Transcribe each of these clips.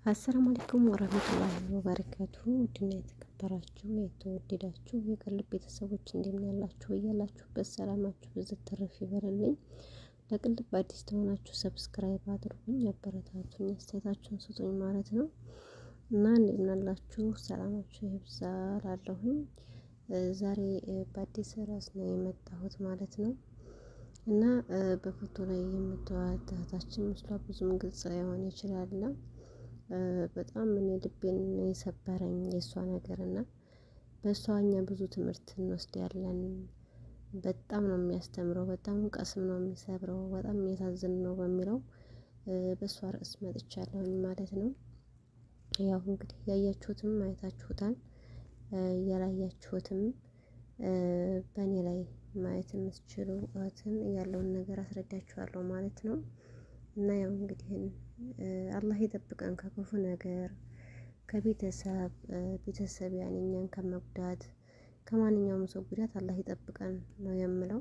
አሰላሙ አለይኩም ወራህመቱላሂ ወበረካቱ። ውድና የተከበራችሁ የተወደዳችሁ የቅልብ ቤተሰቦች እንደምን ያላችሁ እያላችሁበት ሰላማችሁ ብዝት ተረፍ ይበልልኝ። ለቅልብ አዲስ ተሆናችሁ ሰብስክራይብ አድርጉኝ፣ አበረታቱኝ፣ አስተያየታችሁን ስጡኝ ማለት ነው እና እንደምን አላችሁ ሰላማችሁ ይብዛ እላለሁኝ። ዛሬ በአዲስ ርዕስ ነው የመጣሁት ማለት ነው እና በፎቶ ላይ የምታዩት እህታችን ምስሏ ብዙም ግልጽ ላይሆን ይችላል። በጣም እኔ ልቤን የሰበረኝ የእሷ ነገር እና በእሷ እኛ ብዙ ትምህርት እንወስዳለን። በጣም ነው የሚያስተምረው፣ በጣም ቀስም ነው የሚሰብረው፣ በጣም የሚያሳዝን ነው በሚለው በእሷ ርዕስ መጥቻለሁኝ ማለት ነው። ያው እንግዲህ ያያችሁትም አይታችሁታል፣ ያላያችሁትም በእኔ ላይ ማየት የምትችሉ እህትን ያለውን ነገር አስረዳችኋለሁ ማለት ነው። እና ያው እንግዲህ አላህ ይጠብቀን ከክፉ ነገር፣ ከቤተሰብ ቤተሰብ ያን እኛን ከመጉዳት ከማንኛውም ሰው ጉዳት አላህ ይጠብቀን ነው የምለው።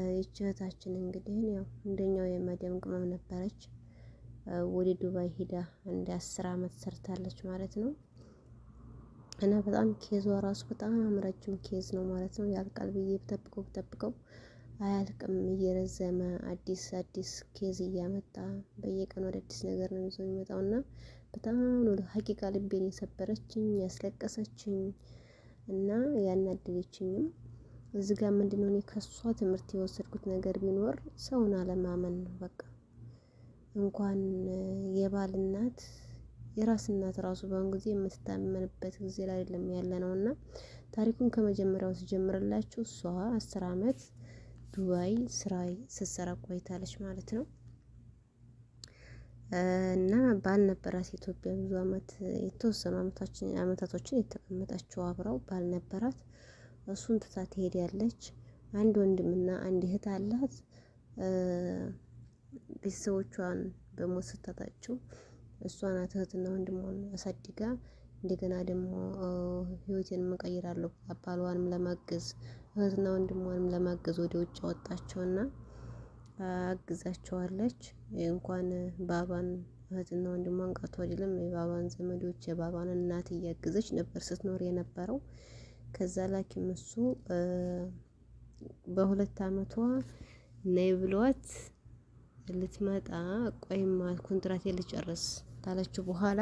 ይህች እህታችን እንግዲህ ያው እንደኛው የመዲያም ቅመም ነበረች። ወደ ዱባይ ሂዳ አንድ 10 አመት ሰርታለች ማለት ነው። እና በጣም ኬዟ ራሱ በጣም ረጅም ኬዝ ነው ማለት ነው። ያልቃል ብዬ ብጠብቀው አያልቅም። እየረዘመ አዲስ አዲስ ኬዝ እያመጣ በየቀኑ ወደ አዲስ ነገር ነው ይዞ የሚመጣው እና በጣም ነው ሀቂቃ ልቤን የሰበረችኝ ያስለቀሰችኝ እና ያናደደችኝም። እዚህ ጋር ምንድነው እኔ ከሷ ትምህርት የወሰድኩት ነገር ቢኖር ሰውን አለማመን ነው። በቃ እንኳን የባል እናት የራስ እናት ራሱ በአሁን ጊዜ የምትታመንበት ጊዜ ላይ አይደለም ያለ ነው እና ታሪኩን ከመጀመሪያው ሲጀምርላችሁ እሷ 10 አመት ዱባይ ስራ ስትሰራ ቆይታለች ማለት ነው። እና ባል ነበራት ኢትዮጵያ ብዙ አመት የተወሰኑ አመታቶችን የተቀመጠችው አብረው ባል ነበራት። እሱን ትታ ትሄዳለች። አንድ ወንድምና አንድ እህት አላት። ቤተሰቦቿን በሞት ስታጣቸው እሷ ናት እህትና ወንድሟን አሳድጋ እንደገና ደግሞ ህይወቴን እቀይራለሁ ባሏንም ለማገዝ እህትና ወንድሟንም ለማገዝ ወደ ውጭ አወጣቸውና አግዛቸዋለች። እንኳን ባባን እህትና ወንድሟን ቀርቶ አይደለም የባባን ዘመዶች የባባን እናት እያገዘች ነበር ስትኖር የነበረው። ከዛ ላኪም እሱ በ2 አመቷ ነይ ብሏት ልትመጣ ቆይማ ኮንትራቴን ልጨርስ ካለችው በኋላ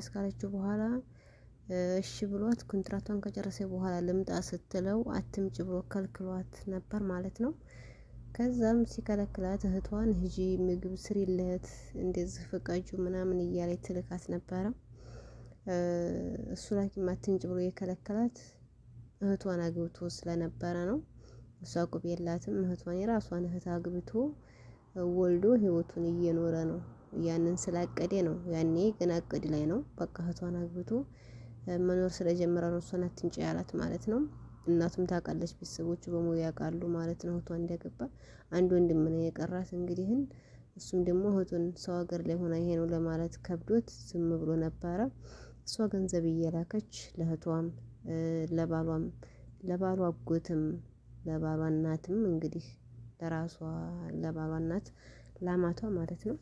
ካለችው በኋላ እሺ ብሏት ኮንትራቷን ከጨረሰ በኋላ ልምጣ ስትለው አትምጭ ብሎ ከልክሏት ነበር ማለት ነው። ከዛም ሲከለክላት እህቷን ሂጂ ምግብ ስሪለት እንደዚህ ፍቃጁ ምናምን እያለች ትልካት ነበረ። እሱ ላኪም አትምጭ ብሎ የከለከላት እህቷን አግብቶ ስለነበረ ነው። እሷ ቁብ የላትም። እህቷን የራሷን እህት አግብቶ ወልዶ ህይወቱን እየኖረ ነው። ያንን ስላቀደ ነው። ያኔ ገና እቅድ ላይ ነው። በቃ እህቷን አግብቶ መኖር ስለጀመረ ነው እሷን አትንጭ ያላት ማለት ነው። እናቱም ታውቃለች፣ ቤተሰቦቹ በሙሉ ያውቃሉ ማለት ነው እህቷን እንደገባ። አንድ ወንድም ነው የቀራት እንግዲህን እሱም ደግሞ እህቱን ሰው ሀገር ላይ ሆና ይሄ ነው ለማለት ከብዶት ዝም ብሎ ነበረ። እሷ ገንዘብ እየላከች ለእህቷም ለባሏም ለባሏ አጎትም ለባሏ እናትም እንግዲህ ለራሷ ለባሏ እናት ላማቷ ማለት ነው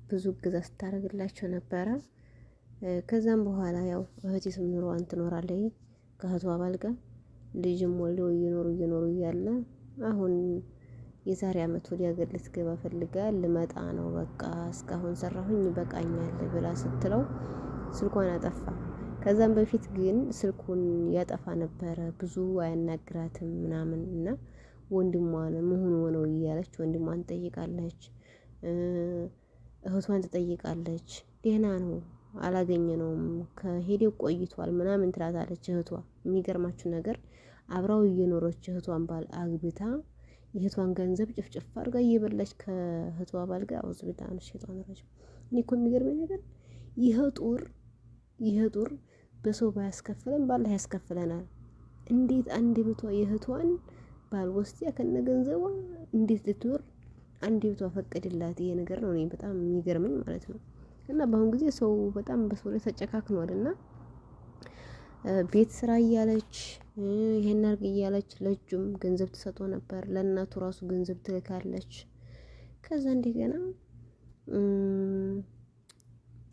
ብዙ እገዛ ስታደርግላቸው ነበረ። ከዛም በኋላ ያው እህቲቱም ኑሮዋን ትኖራለች ከእህቷ ባል ጋር ልጅም ወልደው እየኖሩ እያለ አሁን የዛሬ አመት ወዲያ ሀገር ልትገባ ፈልጋ ልመጣ ነው በቃ እስካሁን ሰራሁኝ ይበቃኛል ብላ ስትለው ስልኳን አጠፋ። ከዛም በፊት ግን ስልኩን ያጠፋ ነበረ፣ ብዙ አያናግራትም ምናምን እና ወንድሟን መሆኑ ነው እያለች ወንድሟን ትጠይቃለች፣ እህቷን ትጠይቃለች። ደህና ነው አላገኘነውም ከሄደው ቆይቷል ምናምን ትላታለች እህቷ። የሚገርማችሁ ነገር አብራው እየኖረች እህቷን ባል አግብታ የእህቷን ገንዘብ ጭፍጭፍ አድርጋ እየበላች ከእህቷ ባል ጋር አውዝ ቢታ ነው ሸይጣን ረጅም። እኔ እኮ የሚገርመኝ ነገር ይሄ ጦር በሰው ባያስከፍለን ባላህ ያስከፍለናል። እንዴት አንድ ብቷ የእህቷን ባል ወስዲያ ከነገንዘቧ እንዴት ልትኖር አንድ ብቷ ፈቀድላት? ይሄ ነገር ነው እኔ በጣም የሚገርመኝ ማለት ነው። እና በአሁን ጊዜ ሰው በጣም በሰው ላይ ተጨካክኗልና ቤት ስራ እያለች ይሄን አድርግ እያለች ለእጁም ገንዘብ ትሰጠው ነበር፣ ለእናቱ ራሱ ገንዘብ ትልካለች። ከዛ እንደገና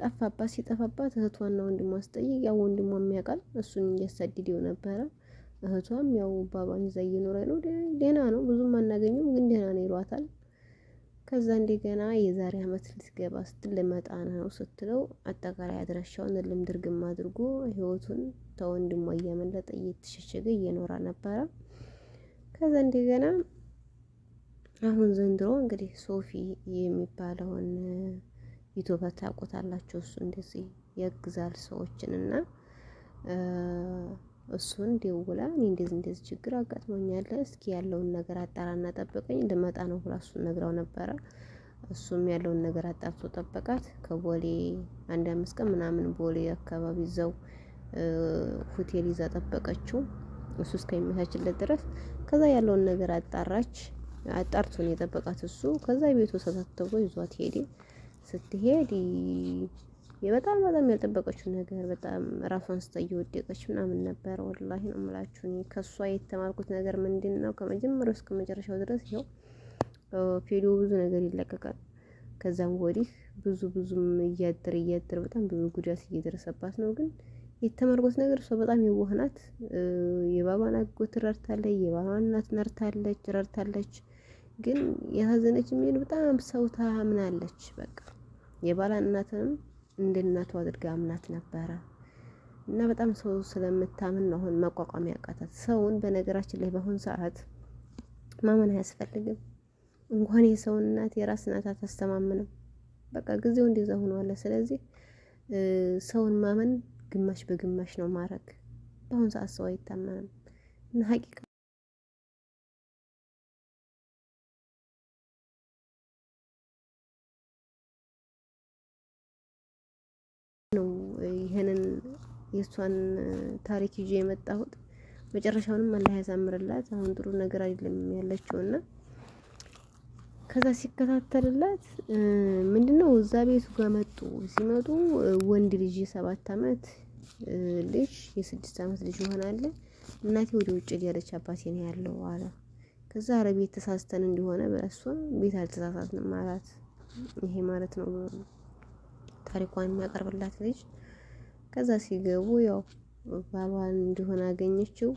ጠፋባት። ሲጠፋባት እህቷን ነው ወንድሟ ስጠይቅ ያው ወንድሟ የሚያውቃል እሱን እያሳደደው ነበረ። እህቷም ያው ባሏን ይዛ እየኖረ ነው፣ ደህና ነው፣ ብዙም አናገኘውም ግን ደህና ነው ይሏታል። ከዛ እንደገና የዛሬ አመት ልትገባ ስትል ልመጣ ነው ስትለው አጠቃላይ አድራሻውን እልም ድርግም አድርጎ ህይወቱን ተወንድሟ እያመለጠ እየተሸሸገ እየኖረ ነበረ። ከዛ እንደገና አሁን ዘንድሮ እንግዲህ ሶፊ የሚባለውን ዩቱበር ታውቁታላችሁ። እሱ እንደዚህ ያግዛል ሰዎችን እና እሱን ደውላ እኔ እንደዚህ ችግር አጋጥሞኛል፣ እስኪ ያለውን ነገር አጣራና ጠብቀኝ ልመጣ ነው ብላ እሱን ነግራው ነበረ። እሱም ያለውን ነገር አጣርቶ ጠበቃት። ከቦሌ አንድ 5 ቀን ምናምን ቦሌ አካባቢ እዛው ሆቴል ይዛ ጠበቀችው እሱ እስከሚመቻችለት ድረስ። ከዛ ያለውን ነገር አጣራች። አጣርቶ ነው የጠበቃት እሱ። ከዛ ቤቱ ሰተተው ይዟት ሄደ። ስትሄድ በጣም ያልጠበቀችው ነገር በጣም ራሷን ስታ እየወደቀች ምናምን ነበር። ወላሂ ነው የምላችሁ። እኔ ከሷ የተማርኩት ነገር ምንድነው ከመጀመሪያው እስከ መጨረሻው ድረስ ይኸው ቪዲዮ ብዙ ነገር ይለቀቃል። ከዛም ወዲህ ብዙም እያደር በጣም ብዙ ጉዳት እየደረሰባት ነው። ግን የተማርኩት ነገር እሷ በጣም የዋህ ናት። የባሏን አጎት ረድታለች፣ የባሏን እናት ረድታለች። ግን ያሳዘነች ምን በጣም ሰው ታምናለች። በቃ የባሏን እናትንም እንደ እናቱ አድርጋ አምናት ነበረ። እና በጣም ሰው ስለምታምን ነው አሁን መቋቋም ያቃታት። ሰውን በነገራችን ላይ በአሁን ሰዓት ማመን አያስፈልግም። እንኳን የሰው እናት የራስ እናት አታስተማምንም። በቃ ጊዜው እንደዛ ሆኗል። ስለዚህ ሰውን ማመን ግማሽ በግማሽ ነው ማረግ። በአሁን ሰዓት ሰው አይታመንም እና ሀቂቃ ነው ይሄንን የእሷን ታሪክ ይዤ የመጣሁት። መጨረሻውንም አላህ ያሳምርላት። አሁን ጥሩ ነገር አይደለም ያለችውና ከዛ ሲከታተልላት ምንድነው እዛ ቤቱ ጋር መጡ። ሲመጡ ወንድ ልጅ የ7 አመት ልጅ የ6 አመት ልጅ ይሆናል። እናቴ ወደ ውጭ ሄደች አባቴ ነው ያለው አለ። ከዛ ኧረ ቤት ተሳስተን እንደሆነ በእሷ ቤት አልተሳሳትንም አላት። ይሄ ማለት ነው ታሪኳን የሚያቀርብላት ልጅ። ከዛ ሲገቡ ያው ባሏን እንደሆነ አገኘችው።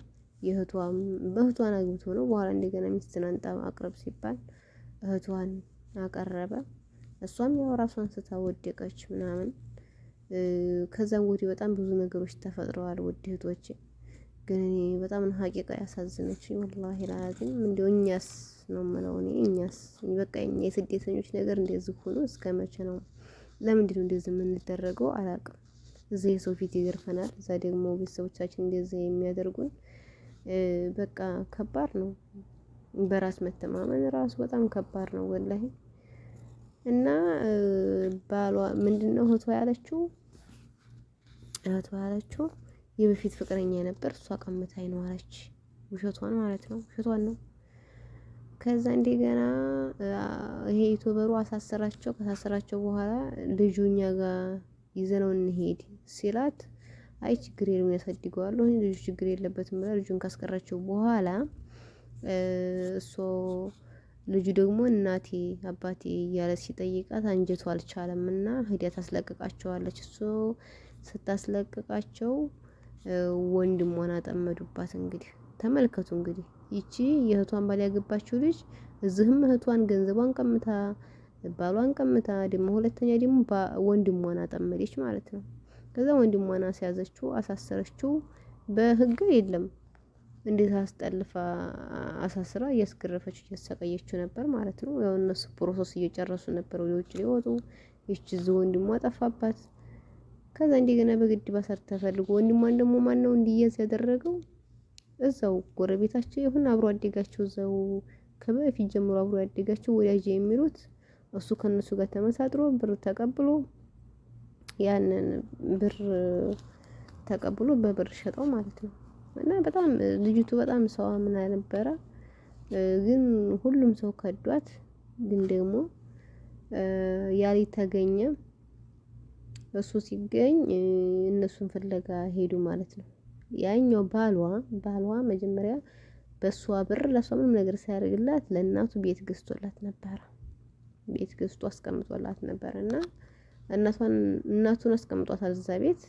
በእህቷን አግብቶ ነው። በኋላ እንደገና ሚስትን አንጣ አቅርብ ሲባል እህቷን አቀረበ። እሷም ያው ራሷን ስታ ወደቀች ምናምን። ከዛም ወዲህ በጣም ብዙ ነገሮች ተፈጥረዋል። ውድ እህቶቼ ግን እኔ በጣም ነው ሀቂቃ ያሳዝነችኝ። ወላሂ ላዚም እንደው እኛስ ነው የምለው እኔ እኛስ በቃ እኛ የስደተኞች ነገር እንደዚህ ሆኖ እስከ መቼ ነው? ለምንድን ነው እንደዚህ የምንደረገው? አላውቅም። እዚህ የሰው ፊት ይገርፈናል፣ እዛ ደግሞ ቤተሰቦቻችን እንደዚህ የሚያደርጉን። በቃ ከባድ ነው። በራስ መተማመን ራሱ በጣም ከባድ ነው ወላሂ። እና ባሏ ምንድነው እህቷ ያለችው የበፊት ፍቅረኛ ነበር እሷ ቀምታኝ ነው አለች። ውሸቷን ማለት ነው፣ ውሸቷን ነው። ከዛ እንደገና ይሄ ዩቲዩበሩ አሳሰራቸው። ከሳሰራቸው በኋላ ልጁ እኛ ጋር ይዘነው እንሄድ ሲላት አይ ችግር የለውም ያሳድገዋለሁ ልጁ ችግር የለበትም ብላ ልጁን ካስቀረችው በኋላ እሱ ልጁ ደግሞ እናቴ አባቴ እያለ ሲጠይቃት አንጀቱ አልቻለምና ሂዳ ታስለቅቃቸዋለች። እሱ ስታስለቅቃቸው ወንድሟን አጠመዱባት። እንግዲህ ተመልከቱ እንግዲህ ይቺ የእህቷን ባል ያገባችው ልጅ እዚህም እህቷን ገንዘቧን ቀምታ ባሏን ቀምታ ደግሞ ሁለተኛ ደግሞ ወንድሟን አጠመደች ማለት ነው። ከዛ ወንድሟን አስያዘችው፣ አሳሰረችው። በህግ የለም እንዴት አስጠልፋ አሳስራ እያስገረፈች እያሰቃየችው ነበር ማለት ነው። ያው እነሱ ፕሮሰስ እየጨረሱ ነበር ወደ ውጭ ሊወጡ። ይቺ እዚህ ወንድሟ ጠፋባት። ከዛ እንደገና በግድ ባሰር ተፈልጎ ወንድሟን ደግሞ ማነው እንዲያዝ ያደረገው? እዛው ጎረቤታቸው ይሁን አብሮ አደጋቸው እዛው ከበፊት ጀምሮ አብሮ ያደጋቸው ወዳጅ የሚሉት እሱ ከነሱ ጋር ተመሳጥሮ ብር ተቀብሎ ያንን ብር ተቀብሎ በብር ሸጠው ማለት ነው። እና በጣም ልጅቱ በጣም ሰው አምና ነበረ። ግን ሁሉም ሰው ከዷት። ግን ደግሞ ያሊ ተገኘ። እሱ ሲገኝ እነሱን ፍለጋ ሄዱ ማለት ነው። ያኛው ባሏ መጀመሪያ በሷ ብር ለሷ ምንም ነገር ሳያደርግላት ለእናቱ ቤት ገዝቶላት ነበረ። ቤት ገዝቶ አስቀምጦላት ነበር እና እናቱን አስቀምጧታል እዛ ቤት